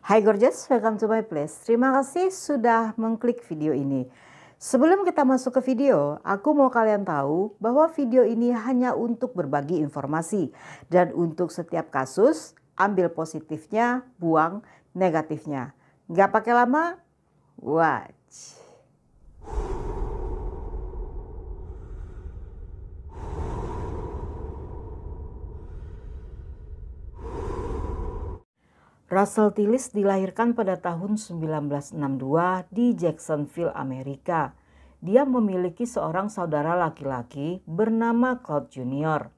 Hai gorgeous, welcome to my place. Terima kasih sudah mengklik video ini. Sebelum kita masuk ke video, aku mau kalian tahu bahwa video ini hanya untuk berbagi informasi. Dan untuk setiap kasus, ambil positifnya, buang negatifnya. Gak pakai lama, watch. Russell Tillis dilahirkan pada tahun 1962 di Jacksonville, Amerika. Dia memiliki seorang saudara laki-laki bernama Claude Jr.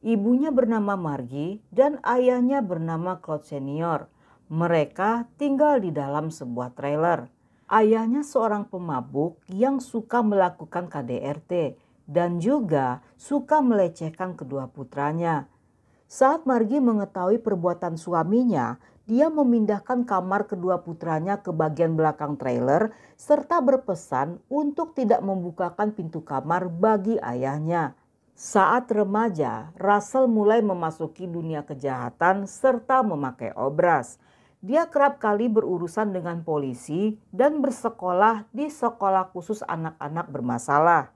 Ibunya bernama Margie dan ayahnya bernama Claude Senior. Mereka tinggal di dalam sebuah trailer. Ayahnya seorang pemabuk yang suka melakukan KDRT dan juga suka melecehkan kedua putranya. Saat Margie mengetahui perbuatan suaminya, dia memindahkan kamar kedua putranya ke bagian belakang trailer serta berpesan untuk tidak membukakan pintu kamar bagi ayahnya. Saat remaja, Russell mulai memasuki dunia kejahatan serta memakai obras. Dia kerap kali berurusan dengan polisi dan bersekolah di sekolah khusus anak-anak bermasalah.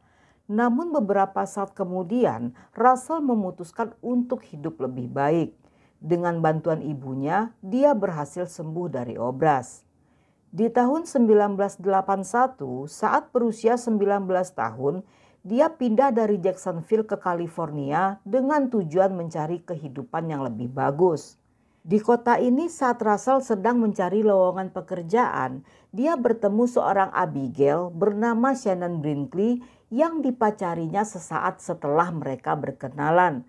Namun beberapa saat kemudian, Russell memutuskan untuk hidup lebih baik. Dengan bantuan ibunya, dia berhasil sembuh dari obras. Di tahun 1981, saat berusia 19 tahun, dia pindah dari Jacksonville ke California dengan tujuan mencari kehidupan yang lebih bagus. Di kota ini saat Russell sedang mencari lowongan pekerjaan, dia bertemu seorang Abigail bernama Shannon Brinkley yang dipacarinya sesaat setelah mereka berkenalan.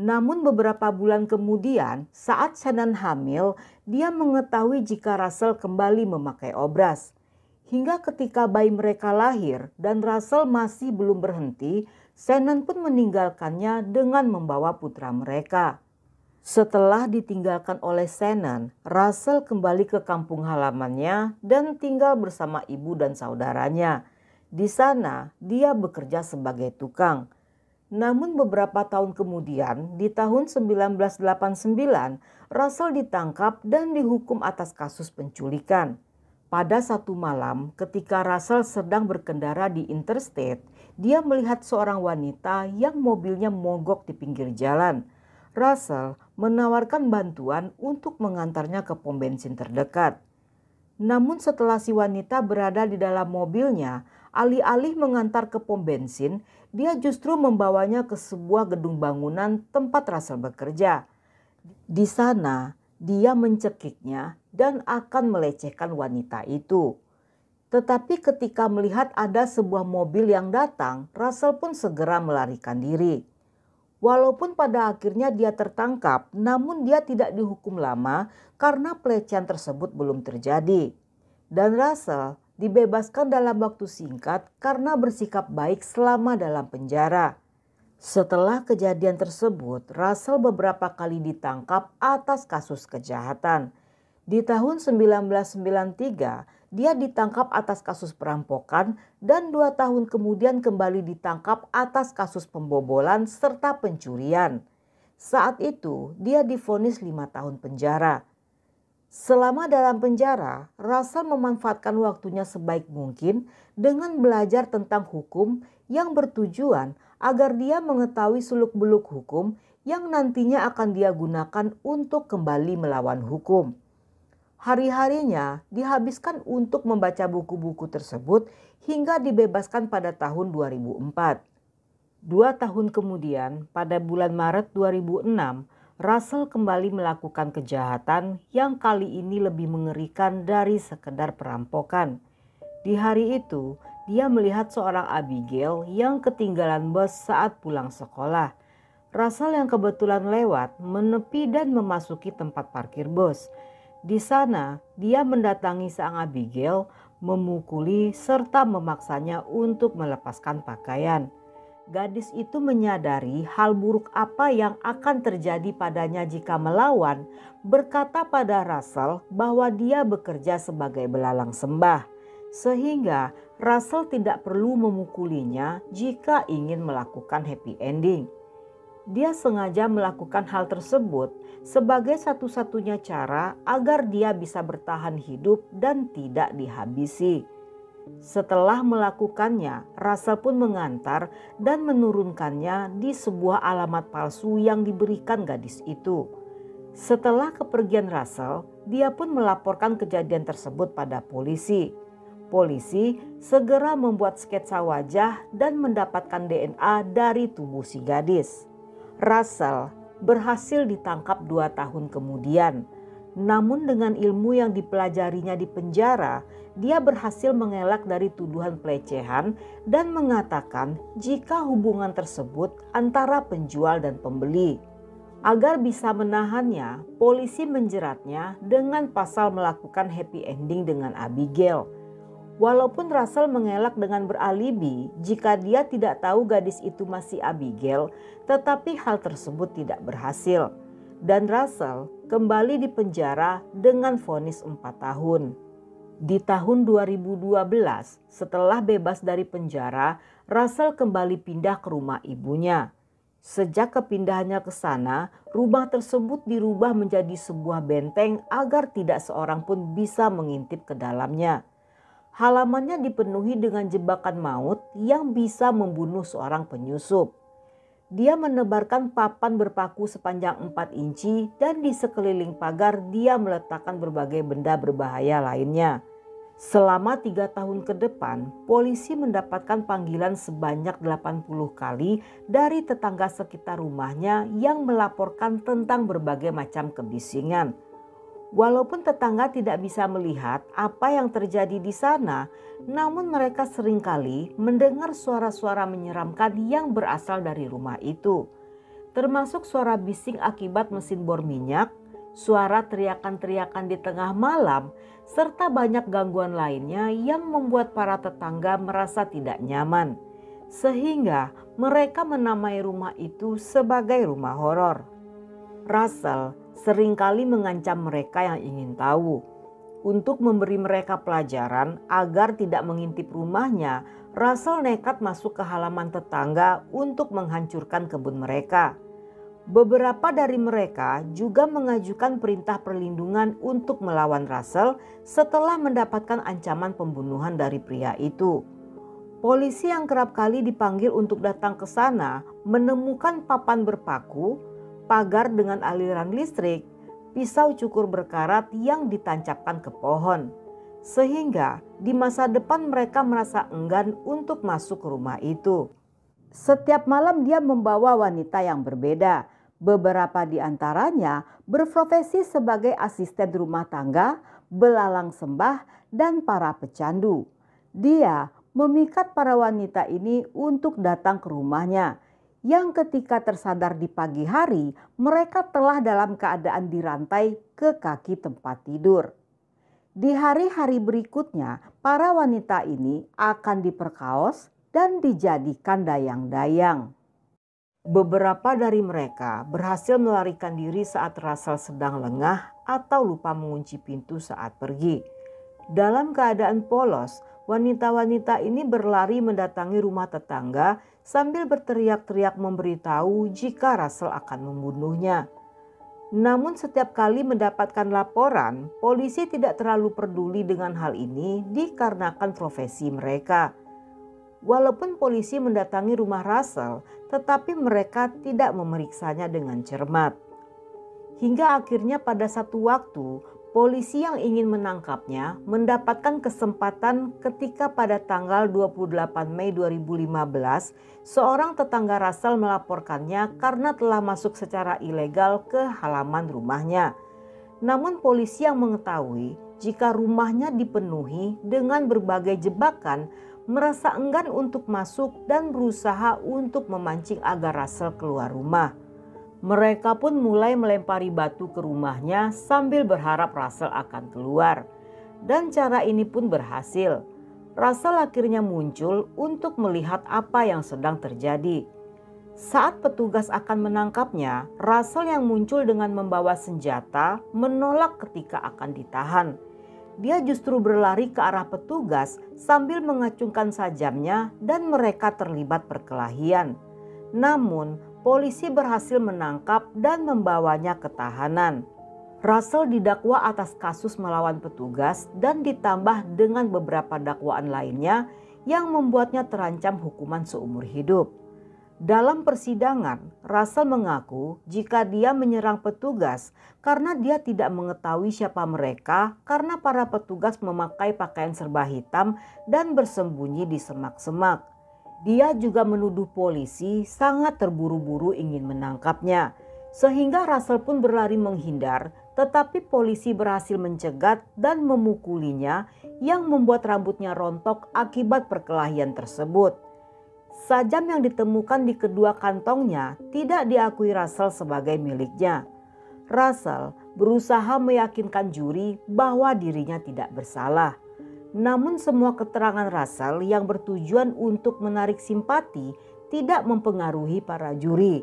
Namun beberapa bulan kemudian saat Shannon hamil, dia mengetahui jika Russell kembali memakai obras. Hingga ketika bayi mereka lahir dan Russell masih belum berhenti, Shannon pun meninggalkannya dengan membawa putra mereka. Setelah ditinggalkan oleh Shannon, Russell kembali ke kampung halamannya dan tinggal bersama ibu dan saudaranya. Di sana dia bekerja sebagai tukang. Namun beberapa tahun kemudian, di tahun 1989, Russell ditangkap dan dihukum atas kasus penculikan. Pada satu malam, ketika Russell sedang berkendara di interstate, dia melihat seorang wanita yang mobilnya mogok di pinggir jalan. Russell menawarkan bantuan untuk mengantarnya ke pom bensin terdekat. Namun setelah si wanita berada di dalam mobilnya, alih-alih mengantar ke pom bensin, dia justru membawanya ke sebuah gedung bangunan tempat Russell bekerja. Di sana, dia mencekiknya dan akan melecehkan wanita itu. Tetapi ketika melihat ada sebuah mobil yang datang, Russell pun segera melarikan diri. Walaupun pada akhirnya dia tertangkap, namun dia tidak dihukum lama karena pelecehan tersebut belum terjadi. Dan Russell dibebaskan dalam waktu singkat karena bersikap baik selama dalam penjara. Setelah kejadian tersebut, Russell beberapa kali ditangkap atas kasus kejahatan. Di tahun 1993, dia ditangkap atas kasus perampokan dan 2 tahun kemudian kembali ditangkap atas kasus pembobolan serta pencurian. Saat itu, dia divonis 5 tahun penjara. Selama dalam penjara, Russell memanfaatkan waktunya sebaik mungkin dengan belajar tentang hukum yang bertujuan agar dia mengetahui seluk-beluk hukum yang nantinya akan dia gunakan untuk kembali melawan hukum. Hari-harinya dihabiskan untuk membaca buku-buku tersebut hingga dibebaskan pada tahun 2004. 2 tahun kemudian, pada bulan Maret 2006, Russell kembali melakukan kejahatan yang kali ini lebih mengerikan dari sekedar perampokan. Di hari itu, dia melihat seorang Abigail yang ketinggalan bus saat pulang sekolah. Russell yang kebetulan lewat menepi dan memasuki tempat parkir bus. Di sana, dia mendatangi sang Abigail, memukuli serta memaksanya untuk melepaskan pakaian. Gadis itu menyadari hal buruk apa yang akan terjadi padanya jika melawan, berkata pada Russell bahwa dia bekerja sebagai belalang sembah, sehingga Russell tidak perlu memukulinya jika ingin melakukan happy ending. Dia sengaja melakukan hal tersebut sebagai satu-satunya cara agar dia bisa bertahan hidup dan tidak dihabisi. Setelah melakukannya, Russell pun mengantar dan menurunkannya di sebuah alamat palsu yang diberikan gadis itu. Setelah kepergian Russell, dia pun melaporkan kejadian tersebut pada polisi. Polisi segera membuat sketsa wajah dan mendapatkan DNA dari tubuh si gadis. Russell berhasil ditangkap 2 tahun kemudian. Namun dengan ilmu yang dipelajarinya di penjara, dia berhasil mengelak dari tuduhan pelecehan dan mengatakan jika hubungan tersebut antara penjual dan pembeli. Agar bisa menahannya, polisi menjeratnya dengan pasal melakukan happy ending dengan Abigail. Walaupun Russell mengelak dengan beralibi jika dia tidak tahu gadis itu masih Abigail, tetapi hal tersebut tidak berhasil. Dan Russell kembali dipenjara dengan vonis 4 tahun. Di tahun 2012, setelah bebas dari penjara, Russell kembali pindah ke rumah ibunya. Sejak kepindahannya ke sana, rumah tersebut dirubah menjadi sebuah benteng agar tidak seorang pun bisa mengintip ke dalamnya. Halamannya dipenuhi dengan jebakan maut yang bisa membunuh seorang penyusup. Dia menebarkan papan berpaku sepanjang 4 inci dan di sekeliling pagar dia meletakkan berbagai benda berbahaya lainnya. Selama 3 tahun ke depan, polisi mendapatkan panggilan sebanyak 80 kali dari tetangga sekitar rumahnya yang melaporkan tentang berbagai macam kebisingan. Walaupun tetangga tidak bisa melihat apa yang terjadi di sana, namun mereka seringkali mendengar suara-suara menyeramkan yang berasal dari rumah itu. Termasuk suara bising akibat mesin bor minyak, suara teriakan-teriakan di tengah malam, serta banyak gangguan lainnya yang membuat para tetangga merasa tidak nyaman. Sehingga mereka menamai rumah itu sebagai rumah horor. Russell seringkali mengancam mereka yang ingin tahu. Untuk memberi mereka pelajaran agar tidak mengintip rumahnya, Russell nekat masuk ke halaman tetangga untuk menghancurkan kebun mereka. Beberapa dari mereka juga mengajukan perintah perlindungan untuk melawan Russell setelah mendapatkan ancaman pembunuhan dari pria itu. Polisi yang kerap kali dipanggil untuk datang ke sana menemukan papan berpaku, pagar dengan aliran listrik, pisau cukur berkarat yang ditancapkan ke pohon. Sehingga di masa depan mereka merasa enggan untuk masuk ke rumah itu. Setiap malam dia membawa wanita yang berbeda. Beberapa di antaranya berprofesi sebagai asisten rumah tangga, belalang sembah, dan para pecandu. Dia memikat para wanita ini untuk datang ke rumahnya, yang ketika tersadar di pagi hari mereka telah dalam keadaan dirantai ke kaki tempat tidur. Di hari-hari berikutnya para wanita ini akan diperkaos dan dijadikan dayang-dayang. Beberapa dari mereka berhasil melarikan diri saat Russell sedang lengah atau lupa mengunci pintu saat pergi. Dalam keadaan polos, wanita-wanita ini berlari mendatangi rumah tetangga sambil berteriak-teriak memberitahu jika Russell akan membunuhnya. Namun setiap kali mendapatkan laporan, polisi tidak terlalu peduli dengan hal ini dikarenakan profesi mereka. Walaupun polisi mendatangi rumah Russell, tetapi mereka tidak memeriksanya dengan cermat. Hingga akhirnya pada satu waktu, polisi yang ingin menangkapnya mendapatkan kesempatan ketika pada tanggal 28 Mei 2015, seorang tetangga Russell melaporkannya karena telah masuk secara ilegal ke halaman rumahnya. Namun polisi yang mengetahui jika rumahnya dipenuhi dengan berbagai jebakan, merasa enggan untuk masuk dan berusaha untuk memancing agar Russell keluar rumah. Mereka pun mulai melempari batu ke rumahnya sambil berharap Russell akan keluar. Dan cara ini pun berhasil. Russell akhirnya muncul untuk melihat apa yang sedang terjadi. Saat petugas akan menangkapnya, Russell yang muncul dengan membawa senjata menolak ketika akan ditahan. Dia justru berlari ke arah petugas sambil mengacungkan sajamnya dan mereka terlibat perkelahian. Namun polisi berhasil menangkap dan membawanya ke tahanan. Russell didakwa atas kasus melawan petugas dan ditambah dengan beberapa dakwaan lainnya yang membuatnya terancam hukuman seumur hidup. Dalam persidangan, Russell mengaku jika dia menyerang petugas karena dia tidak mengetahui siapa mereka karena para petugas memakai pakaian serba hitam dan bersembunyi di semak-semak. Dia juga menuduh polisi sangat terburu-buru ingin menangkapnya, sehingga Russell pun berlari menghindar, tetapi polisi berhasil mencegat dan memukulinya yang membuat rambutnya rontok akibat perkelahian tersebut. Sajam yang ditemukan di kedua kantongnya tidak diakui Russell sebagai miliknya. Russell berusaha meyakinkan juri bahwa dirinya tidak bersalah. Namun semua keterangan Russell yang bertujuan untuk menarik simpati tidak mempengaruhi para juri.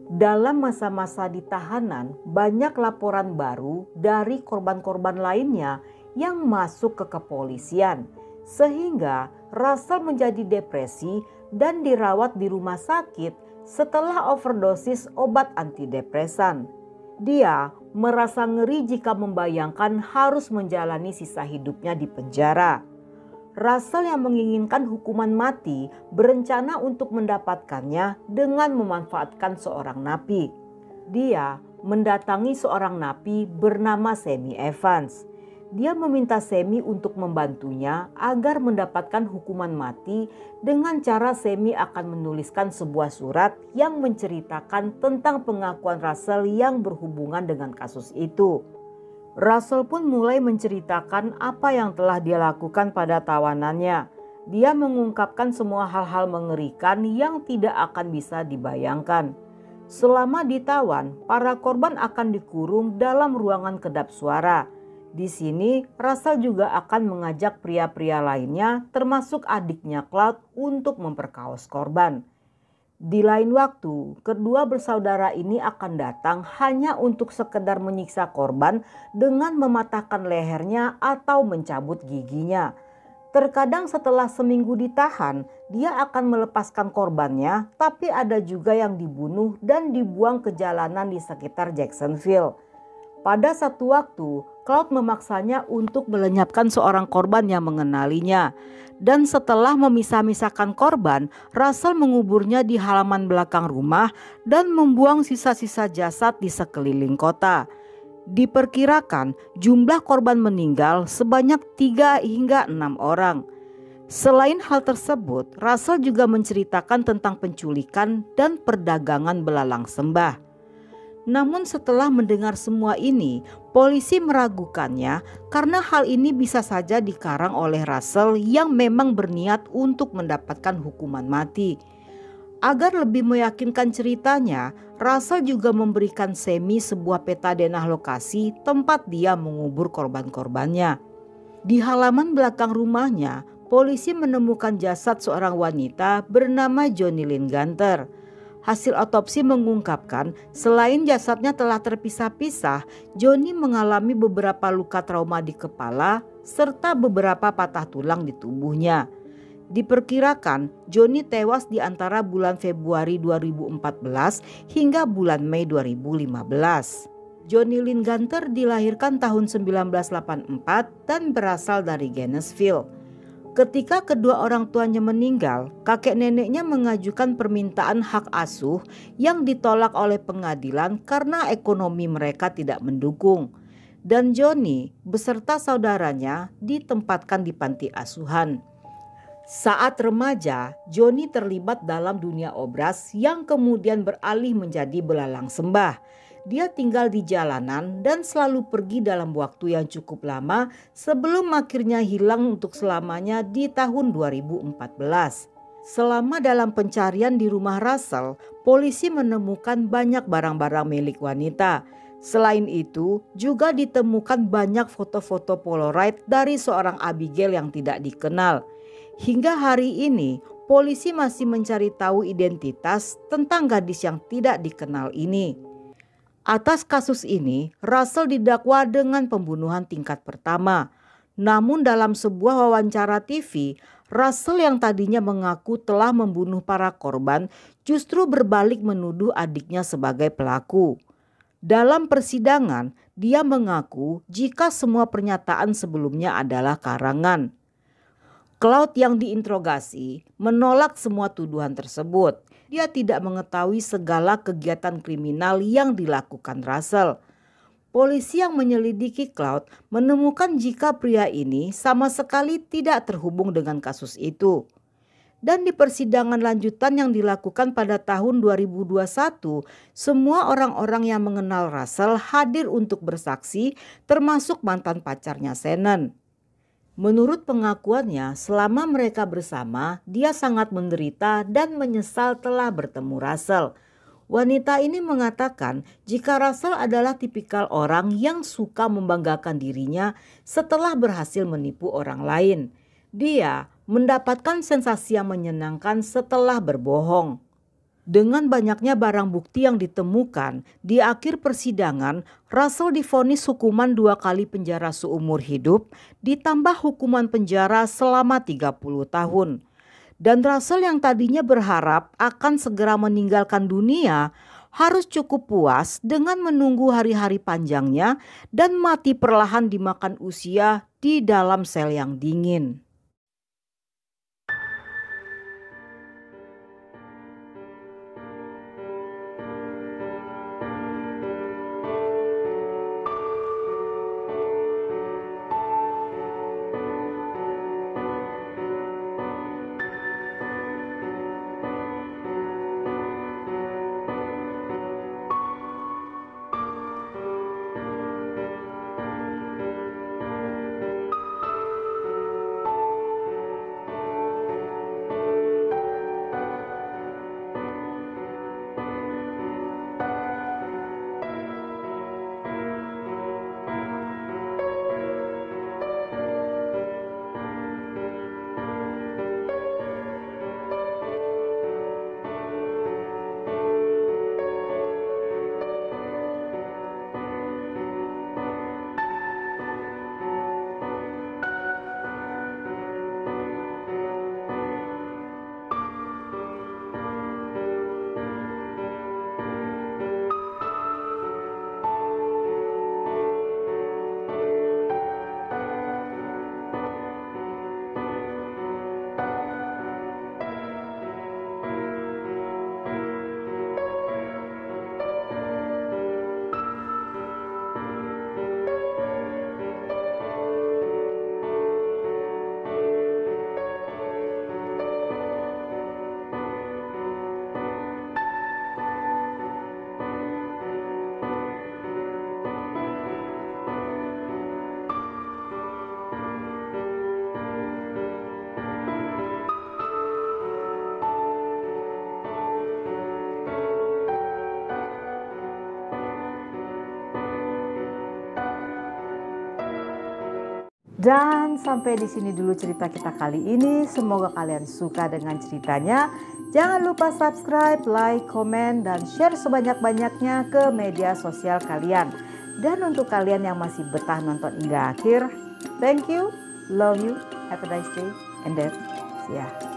Dalam masa-masa di tahanan, banyak laporan baru dari korban-korban lainnya yang masuk ke kepolisian, sehingga Russell menjadi depresi dan dirawat di rumah sakit setelah overdosis obat antidepresan. Dia merasa ngeri jika membayangkan harus menjalani sisa hidupnya di penjara. Russell yang menginginkan hukuman mati berencana untuk mendapatkannya dengan memanfaatkan seorang napi. Dia mendatangi seorang napi bernama Sammy Evans. Dia meminta Sammy untuk membantunya agar mendapatkan hukuman mati dengan cara Sammy akan menuliskan sebuah surat yang menceritakan tentang pengakuan Russell yang berhubungan dengan kasus itu. Russell pun mulai menceritakan apa yang telah dia lakukan pada tawanannya. Dia mengungkapkan semua hal-hal mengerikan yang tidak akan bisa dibayangkan. Selama ditawan, para korban akan dikurung dalam ruangan kedap suara. Di sini, Russell juga akan mengajak pria-pria lainnya termasuk adiknya Cloud untuk memperkaos korban. Di lain waktu, kedua bersaudara ini akan datang hanya untuk sekedar menyiksa korban dengan mematahkan lehernya atau mencabut giginya. Terkadang setelah seminggu ditahan, dia akan melepaskan korbannya, tapi ada juga yang dibunuh dan dibuang ke jalanan di sekitar Jacksonville. Pada satu waktu, Cloud memaksanya untuk melenyapkan seorang korban yang mengenalinya. Dan setelah memisah-misahkan korban, Russell menguburnya di halaman belakang rumah dan membuang sisa-sisa jasad di sekeliling kota. Diperkirakan jumlah korban meninggal sebanyak 3 hingga 6 orang. Selain hal tersebut, Russell juga menceritakan tentang penculikan dan perdagangan belalang sembah. Namun setelah mendengar semua ini, polisi meragukannya karena hal ini bisa saja dikarang oleh Russell yang memang berniat untuk mendapatkan hukuman mati. Agar lebih meyakinkan ceritanya, Russell juga memberikan Sammy sebuah peta denah lokasi tempat dia mengubur korban-korbannya. Di halaman belakang rumahnya, polisi menemukan jasad seorang wanita bernama Johnny Lynn Gunter. Hasil otopsi mengungkapkan selain jasadnya telah terpisah-pisah, Johnny mengalami beberapa luka trauma di kepala serta beberapa patah tulang di tubuhnya. Diperkirakan Johnny tewas di antara bulan Februari 2014 hingga bulan Mei 2015. Johnny Lynn Gunter dilahirkan tahun 1984 dan berasal dari Gainesville. Ketika kedua orang tuanya meninggal, kakek neneknya mengajukan permintaan hak asuh yang ditolak oleh pengadilan karena ekonomi mereka tidak mendukung. Dan Johnny beserta saudaranya ditempatkan di panti asuhan. Saat remaja, Johnny terlibat dalam dunia obras yang kemudian beralih menjadi belalang sembah. Dia tinggal di jalanan dan selalu pergi dalam waktu yang cukup lama sebelum akhirnya hilang untuk selamanya di tahun 2014. Selama dalam pencarian di rumah Russell, polisi menemukan banyak barang-barang milik wanita. Selain itu, juga ditemukan banyak foto-foto Polaroid dari seorang Abigail yang tidak dikenal. Hingga hari ini, polisi masih mencari tahu identitas tentang gadis yang tidak dikenal ini. Atas kasus ini, Russell didakwa dengan pembunuhan tingkat pertama. Namun dalam sebuah wawancara TV, Russell yang tadinya mengaku telah membunuh para korban justru berbalik menuduh adiknya sebagai pelaku. Dalam persidangan, dia mengaku jika semua pernyataan sebelumnya adalah karangan. Cloud yang diinterogasi menolak semua tuduhan tersebut. Dia tidak mengetahui segala kegiatan kriminal yang dilakukan Russell. Polisi yang menyelidiki Cloud menemukan jika pria ini sama sekali tidak terhubung dengan kasus itu. Dan di persidangan lanjutan yang dilakukan pada tahun 2021, semua orang-orang yang mengenal Russell hadir untuk bersaksi, termasuk mantan pacarnya Shannon. Menurut pengakuannya, selama mereka bersama, dia sangat menderita dan menyesal telah bertemu Russell. Wanita ini mengatakan jika Russell adalah tipikal orang yang suka membanggakan dirinya setelah berhasil menipu orang lain. Dia mendapatkan sensasi yang menyenangkan setelah berbohong. Dengan banyaknya barang bukti yang ditemukan, di akhir persidangan, Russell divonis hukuman 2 kali penjara seumur hidup, ditambah hukuman penjara selama 30 tahun. Dan Russell yang tadinya berharap akan segera meninggalkan dunia, harus cukup puas dengan menunggu hari-hari panjangnya dan mati perlahan dimakan usia di dalam sel yang dingin. Dan sampai di sini dulu cerita kita kali ini. Semoga kalian suka dengan ceritanya. Jangan lupa subscribe, like, komen, dan share sebanyak-banyaknya ke media sosial kalian. Dan untuk kalian yang masih betah nonton hingga akhir, thank you, love you, have a nice day, and then see ya.